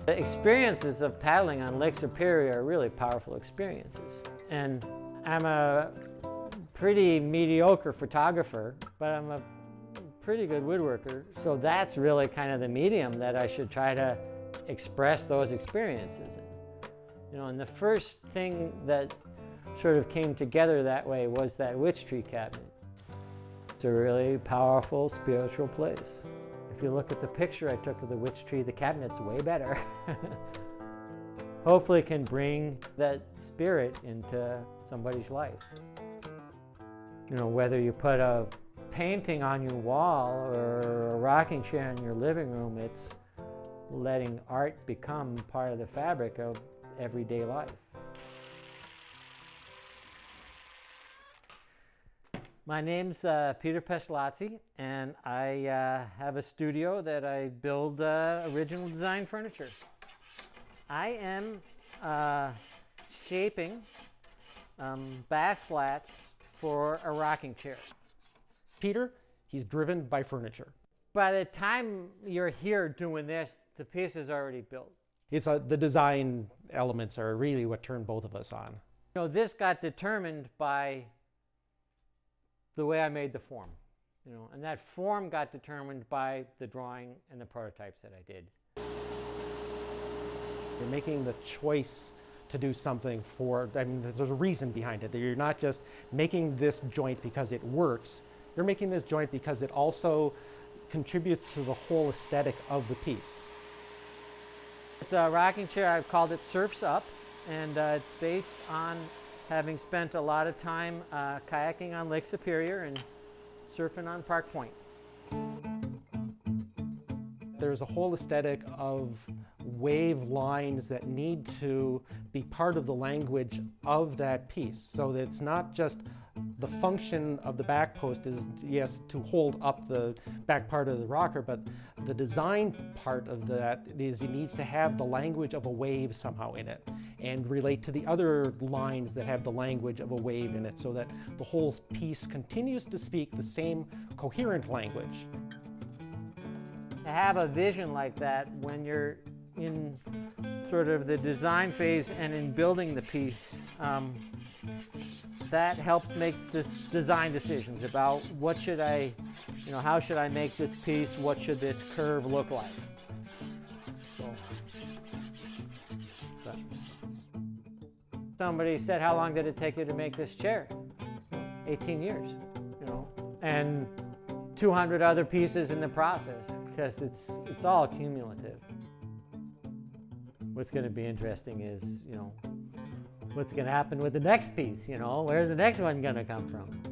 The experiences of paddling on Lake Superior are really powerful experiences. And I'm a pretty mediocre photographer, but I'm a pretty good woodworker. So that's really kind of the medium that I should try to express those experiences in. You know, and the first thing that sort of came together that way was that witch tree cabinet. It's a really powerful spiritual place. If you look at the picture I took of the witch tree, the cabinet's way better. Hopefully can bring that spirit into somebody's life. You know, whether you put a painting on your wall or a rocking chair in your living room, it's letting art become part of the fabric of everyday life. My name's Peter Pestalozzi, and I have a studio that I build original design furniture. I am shaping back slats for a rocking chair. Peter, he's driven by furniture. By the time you're here doing this, the piece is already built. It's the design elements are really what turned both of us on. You know, this got determined by the way I made the form, you know, and that form got determined by the drawing and the prototypes that I did. You're making the choice to do something for, I mean, there's a reason behind it. You're not just making this joint because it works. You're making this joint because it also contributes to the whole aesthetic of the piece. It's a rocking chair. I've called it Surfs Up, and it's based on having spent a lot of time kayaking on Lake Superior and surfing on Park Point. There's a whole aesthetic of wave lines that need to be part of the language of that piece, so that it's not just the function of the back post is, yes, to hold up the back part of the rocker, but the design part of that is it needs to have the language of a wave somehow in it and relate to the other lines that have the language of a wave in it, so that the whole piece continues to speak the same coherent language. To have a vision like that when you're in sort of the design phase and in building the piece, that helps make this design decisions about what should I, you know, how should I make this piece, what should this curve look like. Somebody said, how long did it take you to make this chair? 18 years, you know, and 200 other pieces in the process, because it's all cumulative. What's going to be interesting is, you know, what's going to happen with the next piece, you know, where's the next one going to come from?